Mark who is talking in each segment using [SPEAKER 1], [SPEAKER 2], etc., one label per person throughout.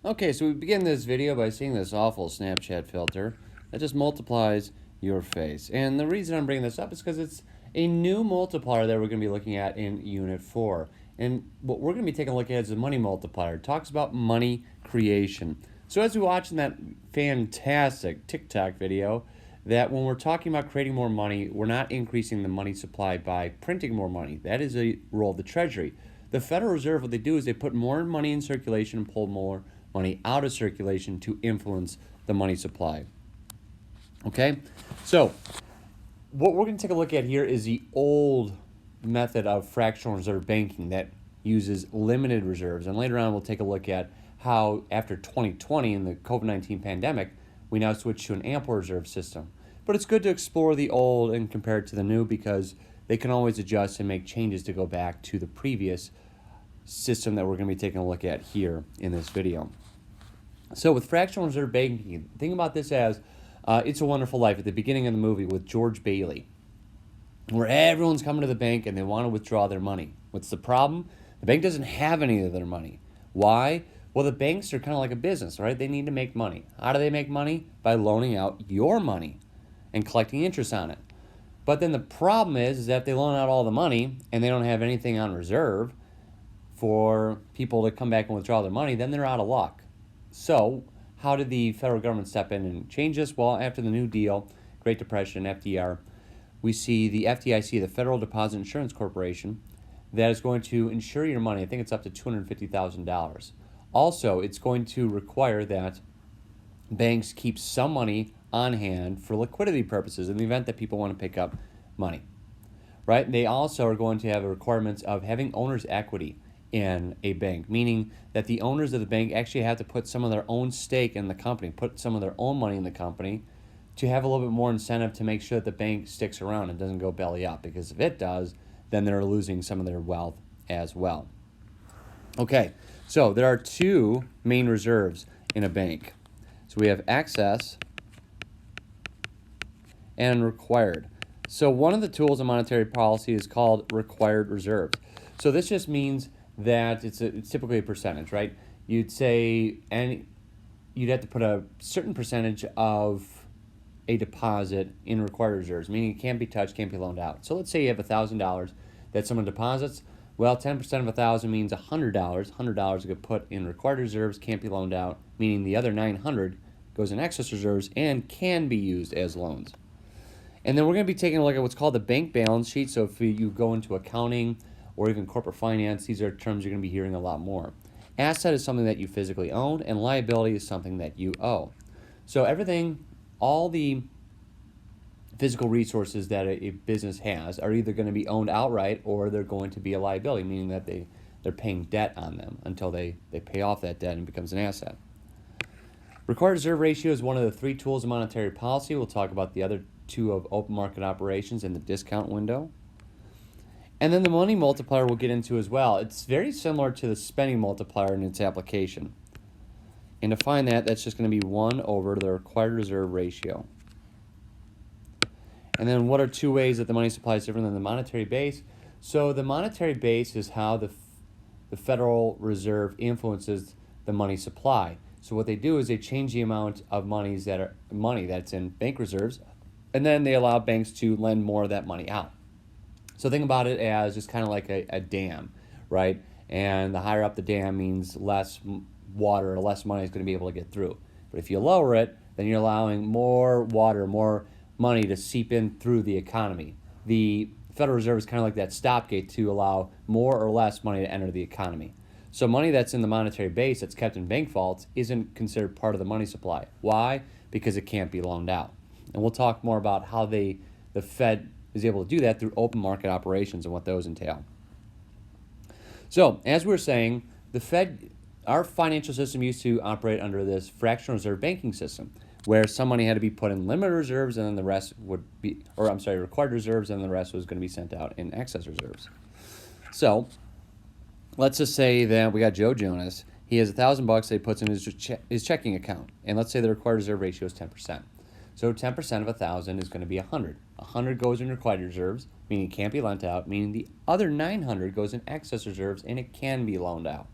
[SPEAKER 1] Okay, so we begin this video by seeing this awful Snapchat filter that just multiplies your face. And the reason I'm bringing this up is because it's a new multiplier that we're going to be looking at in Unit 4. And what we're going to be taking a look at is the money multiplier. It talks about money creation. So as we watch in that fantastic TikTok video, that when we're talking about creating more money, we're not increasing the money supply by printing more money. That is a role of the Treasury. The Federal Reserve, what they do is they put more money in circulation and pull more money out of circulation to influence the money supply. Okay, so what we're going to take a look at here is the old method of fractional reserve banking that uses limited reserves. And later on, we'll take a look at how after 2020 and the COVID-19 pandemic, we now switch to an ample reserve system. But it's good to explore the old and compare it to the new because they can always adjust and make changes to go back to the previous system that we're going to be taking a look at here in this video. So with fractional reserve banking, think about this as It's a Wonderful Life at the beginning of the movie with George Bailey, where everyone's coming to the bank and they want to withdraw their money. What's the problem? The bank doesn't have any of their money. Why? Well, the banks are kind of like a business, right? They need to make money. How do they make money? By loaning out your money and collecting interest on it. But then the problem is that if they loan out all the money and they don't have anything on reserve for people to come back and withdraw their money, then they're out of luck. So how did the federal government step in and change this? Well, after the New Deal, Great Depression, FDR, we see the FDIC, the Federal Deposit Insurance Corporation, that is going to insure your money. I think it's up to $250,000. Also, it's going to require that banks keep some money on hand for liquidity purposes in the event that people want to pick up money, right? They also are going to have requirements of having owner's equity in a bank, meaning that the owners of the bank actually have to put some of their own stake in the company, put some of their own money in the company to have a little bit more incentive to make sure that the bank sticks around and doesn't go belly up, because if it does, then they're losing some of their wealth as well. Okay, so there are two main reserves in a bank. So we have excess and required. So one of the tools of monetary policy is called required reserves. So this just means that it's typically a percentage, right? You'd say, and you'd have to put a certain percentage of a deposit in required reserves, meaning it can't be touched, can't be loaned out. So let's say you have $1,000 that someone deposits. Well, 10% of 1,000 means $100. $100 get put in required reserves, can't be loaned out, meaning the other 900 goes in excess reserves and can be used as loans. And then we're going to be taking a look at what's called the bank balance sheet. So if you go into accounting or even corporate finance, these are terms you're going to be hearing a lot more. Asset is something that you physically own, and liability is something that you owe. So everything, all the physical resources that a business has are either going to be owned outright or they're going to be a liability, meaning that they're paying debt on them until they pay off that debt and it becomes an asset. Required reserve ratio is one of the three tools of monetary policy. We'll talk about the other two of open market operations and the discount window. And then the money multiplier we'll get into as well. It's very similar to the spending multiplier in its application. And to find that, that's just going to be 1 over the required reserve ratio. And then what are two ways that the money supply is different than the monetary base? So the monetary base is how the Federal Reserve influences the money supply. So what they do is they change the amount of money that's in bank reserves, and then they allow banks to lend more of that money out. So think about it as just kind of like a dam, right? And the higher up the dam means less water or less money is going to be able to get through. But if you lower it, then you're allowing more water, more money to seep in through the economy. The Federal Reserve is kind of like that stopgate to allow more or less money to enter the economy. So money that's in the monetary base that's kept in bank vaults isn't considered part of the money supply. Why? Because it can't be loaned out. And we'll talk more about how the Fed is able to do that through open market operations and what those entail. So, as we were saying, the Fed, our financial system used to operate under this fractional reserve banking system, where some money had to be put in limited reserves and then the rest required reserves, and the rest was going to be sent out in excess reserves. So, let's just say that we got Joe Jonas. He has $1,000 that he puts in his checking account, and let's say the required reserve ratio is 10%. So 10% of 1,000 is going to be 100. 100 goes in required reserves, meaning it can't be lent out, meaning the other 900 goes in excess reserves and it can be loaned out.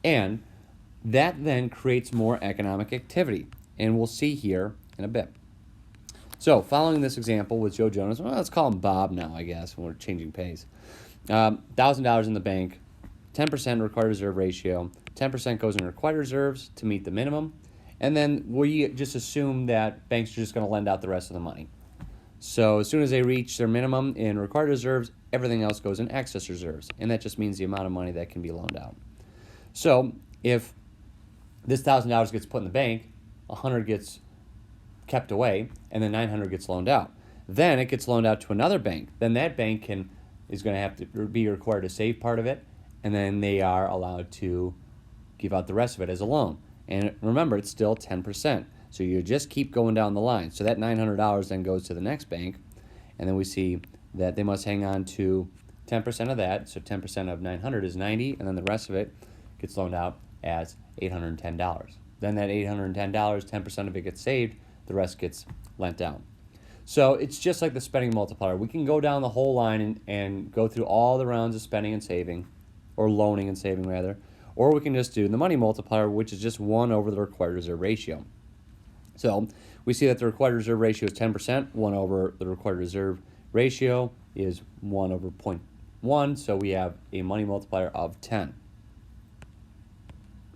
[SPEAKER 1] And that then creates more economic activity, and we'll see here in a bit. So following this example with Joe Jonas, well, let's call him Bob now, I guess, when we're changing pace. $1,000 in the bank, 10% required reserve ratio, 10% goes in required reserves to meet the minimum, and then we just assume that banks are just going to lend out the rest of the money. So as soon as they reach their minimum in required reserves, everything else goes in excess reserves, and that just means the amount of money that can be loaned out. So if this $1,000 gets put in the bank, 100 gets kept away, and then 900 gets loaned out. Then it gets loaned out to another bank. Then that bank is going to have to be required to save part of it, and then they are allowed to give out the rest of it as a loan. And remember, it's still 10%. So you just keep going down the line. So that $900 then goes to the next bank, and then we see that they must hang on to 10% of that. So 10% of 900 is 90, and then the rest of it gets loaned out as $810. Then that $810, 10% of it gets saved, the rest gets lent out. So it's just like the spending multiplier. We can go down the whole line and go through all the rounds of spending and saving, or loaning and saving rather, or we can just do the money multiplier, which is just 1 over the required reserve ratio. So we see that the required reserve ratio is 10%, 1 over the required reserve ratio is 1 over 0.1, so we have a money multiplier of 10.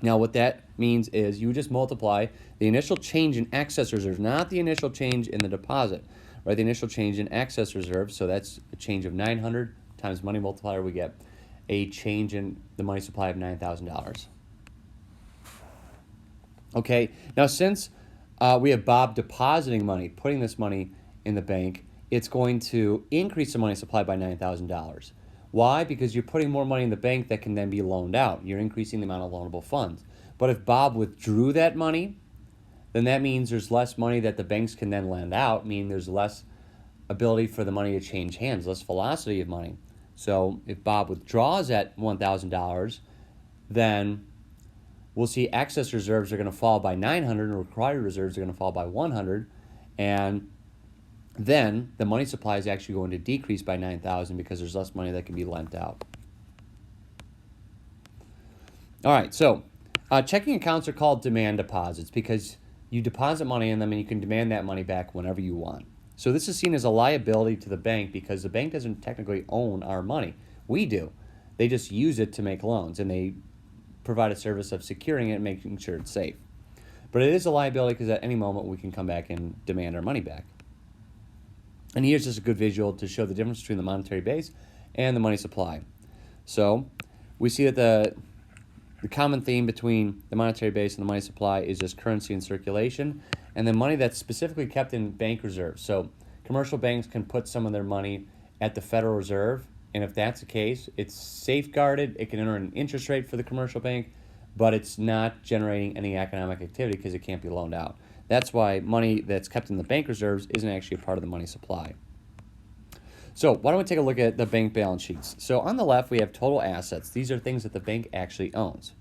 [SPEAKER 1] Now what that means is you just multiply the initial change in excess reserves, not the initial change in the deposit, right? The initial change in excess reserves, so that's a change of 900 times money multiplier, we get a change in the money supply of $9,000. Okay, now since we have Bob depositing money, putting this money in the bank, it's going to increase the money supply by $9,000. Why? Because you're putting more money in the bank that can then be loaned out. You're increasing the amount of loanable funds. But if Bob withdrew that money, then that means there's less money that the banks can then lend out, meaning there's less ability for the money to change hands, less velocity of money. So if Bob withdraws that $1,000, then we'll see excess reserves are going to fall by 900 and required reserves are going to fall by 100, and then the money supply is actually going to decrease by 9,000 because there's less money that can be lent out. All right, so checking accounts are called demand deposits because you deposit money in them and you can demand that money back whenever you want. So this is seen as a liability to the bank because the bank doesn't technically own our money. We do. They just use it to make loans, and they provide a service of securing it and making sure it's safe. But it is a liability because at any moment we can come back and demand our money back. And here's just a good visual to show the difference between the monetary base and the money supply. So we see that the common theme between the monetary base and the money supply is just currency in circulation, and then money that's specifically kept in bank reserves. So commercial banks can put some of their money at the Federal Reserve, and if that's the case, it's safeguarded. It can earn an interest rate for the commercial bank, but it's not generating any economic activity because it can't be loaned out. That's why money that's kept in the bank reserves isn't actually a part of the money supply. So why don't we take a look at the bank balance sheets? So on the left, we have total assets. These are things that the bank actually owns,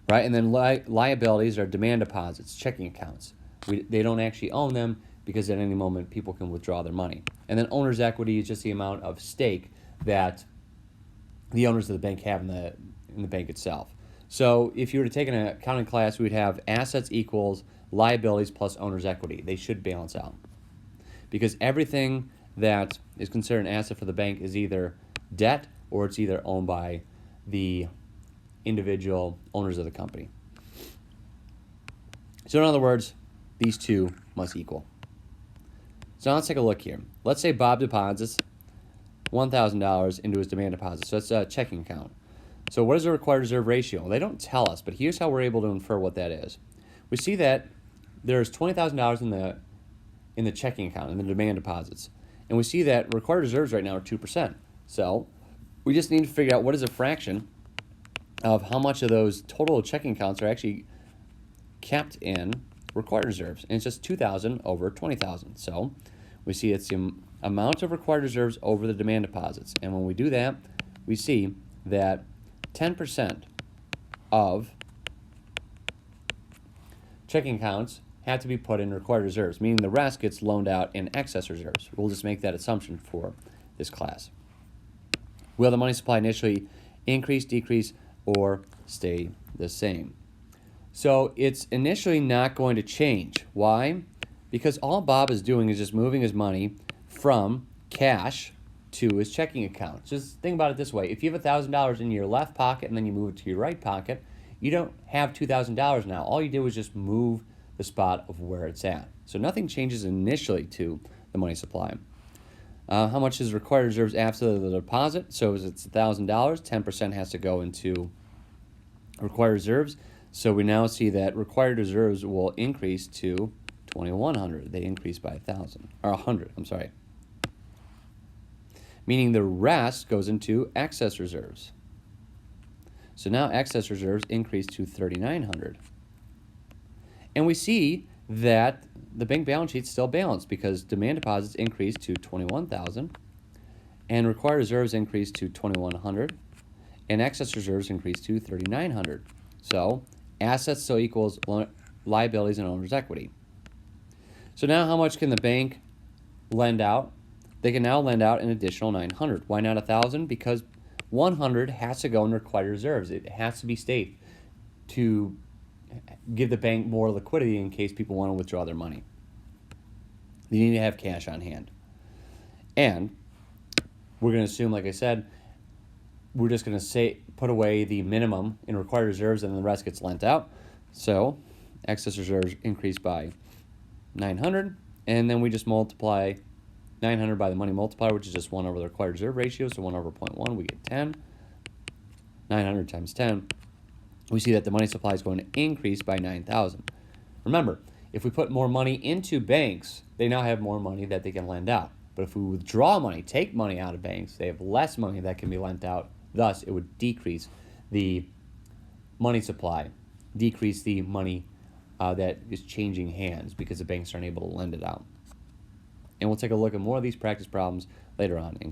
[SPEAKER 1] right? And then liabilities are demand deposits, checking accounts. They don't actually own them because at any moment people can withdraw their money. And then owner's equity is just the amount of stake that the owners of the bank have in the bank itself. So if you were to take an accounting class, we'd have assets equals liabilities plus owner's equity. They should balance out because everything that is considered an asset for the bank is either debt or it's either owned by the individual owners of the company. So in other words, these two must equal. So now let's take a look here. Let's say Bob deposits $1,000 into his demand deposit. So that's a checking account. So what is the required reserve ratio? Well, they don't tell us, but here's how we're able to infer what that is. We see that there's $20,000 in the checking account, in the demand deposits. And we see that required reserves right now are 2%. So we just need to figure out what is a fraction of how much of those total checking accounts are actually kept in required reserves. And it's just 2,000 over 20,000. So we see it's the amount of required reserves over the demand deposits. And when we do that, we see that 10% of checking accounts have to be put in required reserves, meaning the rest gets loaned out in excess reserves. We'll just make that assumption for this class. Will the money supply initially increase, decrease, or stay the same. So it's initially not going to change. Why? Because all Bob is doing is just moving his money from cash to his checking account. Just think about it this way. If you have $1,000 in your left pocket and then you move it to your right pocket, you don't have $2,000 now. All you did was just move the spot of where it's at. So nothing changes initially to the money supply. How much is required reserves after the deposit? So if it's $1,000, 10% has to go into required reserves. So we now see that required reserves will increase to 2,100. They increase by 1,000 or 100. I'm sorry. Meaning the rest goes into excess reserves. So now excess reserves increase to 3,900. And we see that the bank balance sheet's still balanced because demand deposits increased to 21,000 and required reserves increased to 2,100 and excess reserves increased to 3,900. So assets still equals liabilities and owner's equity. So now how much can the bank lend out? They can now lend out an additional 900. Why not 1,000? Because 100 has to go in required reserves. It has to be safe to give the bank more liquidity in case people want to withdraw their money. They need to have cash on hand. And we're going to assume, like I said, we're just going to put away the minimum in required reserves and the rest gets lent out. So excess reserves increase by 900, and then we just multiply 900 by the money multiplier, which is just 1 over the required reserve ratio, so 1 over 0.1, we get 10. 900 times 10, we see that the money supply is going to increase by 9,000. Remember, if we put more money into banks, they now have more money that they can lend out. But if we withdraw money, take money out of banks, they have less money that can be lent out. Thus, it would decrease the money supply, decrease the money that is changing hands because the banks aren't able to lend it out. And we'll take a look at more of these practice problems later on in